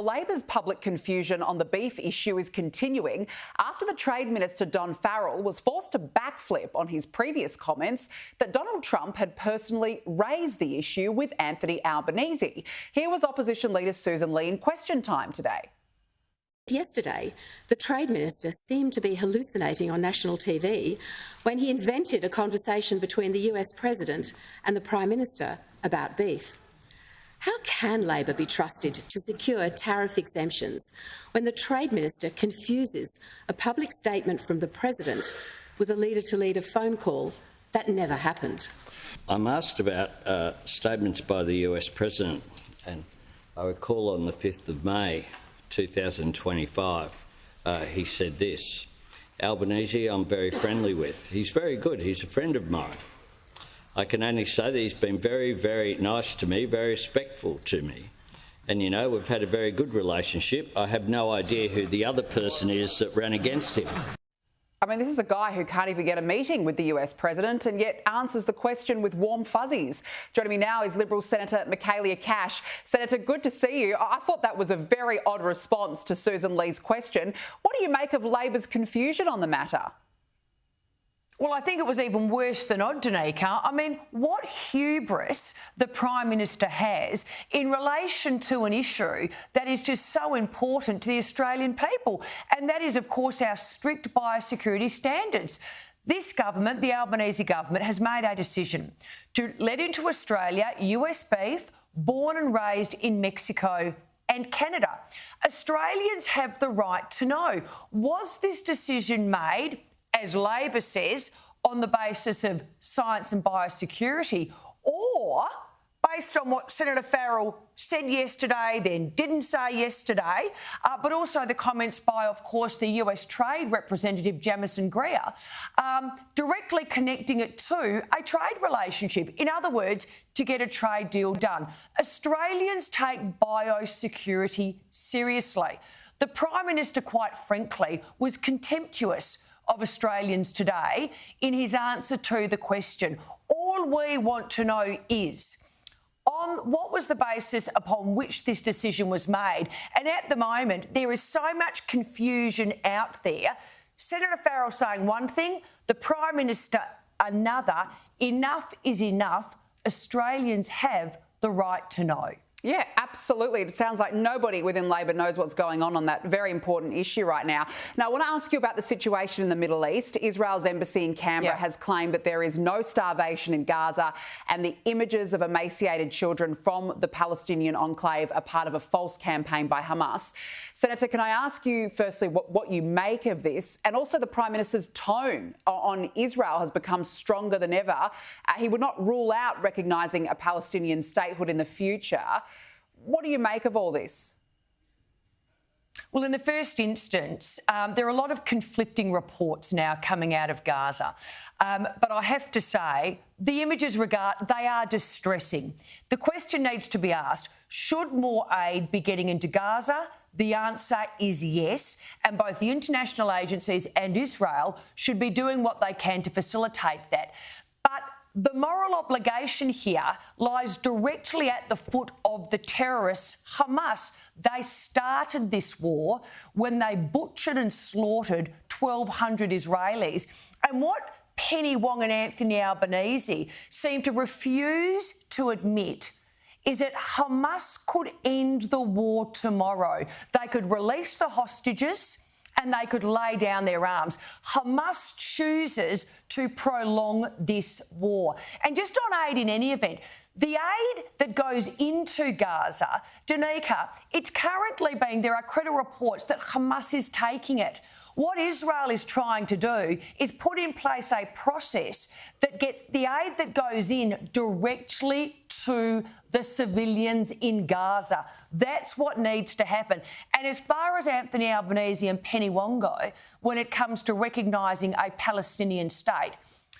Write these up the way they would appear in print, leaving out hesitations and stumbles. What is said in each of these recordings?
Labor's public confusion on the beef issue is continuing after the Trade Minister Don Farrell was forced to backflip on his previous comments that Donald Trump had personally raised the issue with Anthony Albanese. Here was Opposition Leader Susan Lee in Question Time today. Yesterday, the Trade Minister seemed to be hallucinating on national TV when he invented a conversation between the US President and the Prime Minister about beef. How can Labor be trusted to secure tariff exemptions when the Trade Minister confuses a public statement from the President with a leader-to-leader phone call that never happened? I'm asked about statements by the US President, and I recall on the 5th of May 2025, he said this: Albanese I'm very friendly with. He's very good. He's a friend of mine. I can only say that he's been very, very nice to me, very respectful to me. And, you know, we've had a very good relationship. I have no idea who the other person is that ran against him. I mean, this is a guy who can't even get a meeting with the US President and yet answers the question with warm fuzzies. Joining me now is Liberal Senator Michaelia Cash. Senator, good to see you. I thought that was a very odd response to Susan Lee's question. What do you make of Labor's confusion on the matter? Well, I think it was even worse than odd, Danica. I mean, what hubris the Prime Minister has in relation to an issue that is just so important to the Australian people, and that is, of course, our strict biosecurity standards. This government, the Albanese government, has made a decision to let into Australia US beef born and raised in Mexico and Canada. Australians have the right to know, was this decision made, as Labor says, on the basis of science and biosecurity, or based on what Senator Farrell said yesterday, then didn't say yesterday, but also the comments by, of course, the US Trade Representative Jamieson Greer, directly connecting it to a trade relationship. In other words, to get a trade deal done. Australians take biosecurity seriously. The Prime Minister, quite frankly, was contemptuous of Australians today in his answer to the question. All we want to know is on what was the basis upon which this decision was made. And at the moment, there is so much confusion out there. Senator Farrell saying one thing, the Prime Minister another. Enough is enough. Australians have the right to know. Yeah, absolutely. It sounds like nobody within Labor knows what's going on that very important issue right now. Now, I want to ask you about the situation in the Middle East. Israel's embassy in Canberra has claimed that there is no starvation in Gaza, and the images of emaciated children from the Palestinian enclave are part of a false campaign by Hamas. Senator, can I ask you firstly what you make of this, and also the Prime Minister's tone on Israel has become stronger than ever. He would not rule out recognising a Palestinian statehood in the future. What do you make of all this? Well, in the first instance, there are a lot of conflicting reports now coming out of Gaza. But I have to say, the images they are distressing. The question needs to be asked, should more aid be getting into Gaza? The answer is yes, and both the international agencies and Israel should be doing what they can to facilitate that. But the moral obligation here lies directly at the foot of the terrorists, Hamas. They started this war when they butchered and slaughtered 1,200 Israelis. And what Penny Wong and Anthony Albanese seem to refuse to admit is that Hamas could end the war tomorrow. They could release the hostages and they could lay down their arms. Hamas chooses to prolong this war. And just on aid in any event, the aid that goes into Gaza, Danica, it's currently there are credible reports that Hamas is taking it. What Israel is trying to do is put in place a process that gets the aid that goes in directly to the civilians in Gaza. That's what needs to happen. And as far as Anthony Albanese and Penny Wong go, when it comes to recognising a Palestinian state,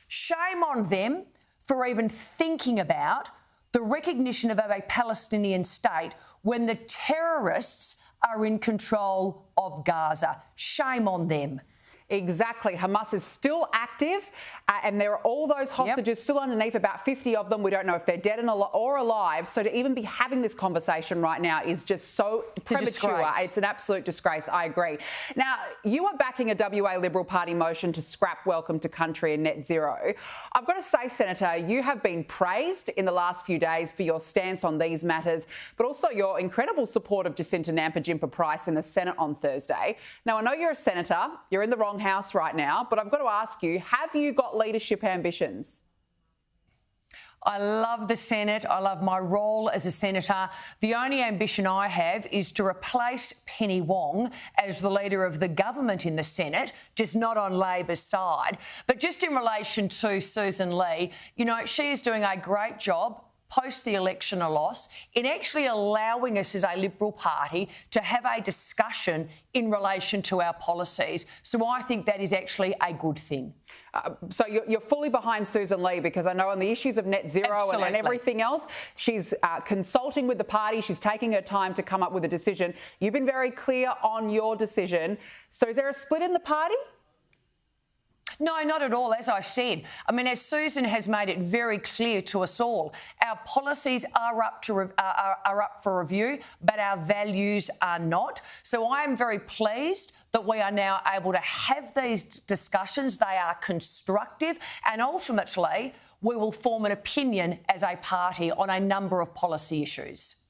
shame on them for even thinking about the recognition of a Palestinian state when the terrorists are in control of Gaza. Shame on them. Exactly. Hamas is still active and there are all those hostages still underneath, about 50 of them. We don't know if they're dead or alive. So to even be having this conversation right now is just so premature. It's an absolute disgrace. I agree. Now, you are backing a WA Liberal Party motion to scrap Welcome to Country and Net Zero. I've got to say, Senator, you have been praised in the last few days for your stance on these matters, but also your incredible support of Jacinta Nampijinpa Price in the Senate on Thursday. Now, I know you're a senator. You're in the wrong house right now, but I've got to ask you, have you got leadership ambitions? I love the Senate. I love my role as a senator. The only ambition I have is to replace Penny Wong as the leader of the government in the Senate, just not on Labor's side. But just in relation to Susan Lee, you know, she is doing a great job post the election a loss in actually allowing us as a Liberal Party to have a discussion in relation to our policies. So I think that is actually a good thing. So you're fully behind Susan Lee, because I know on the issues of net zero and everything else, she's consulting with the party. She's taking her time to come up with a decision. You've been very clear on your decision. So is there a split in the party? No, not at all. As I said, I mean, as Susan has made it very clear to us all, our policies are up for review, but our values are not. So I am very pleased that we are now able to have these discussions. They are constructive, and ultimately we will form an opinion as a party on a number of policy issues.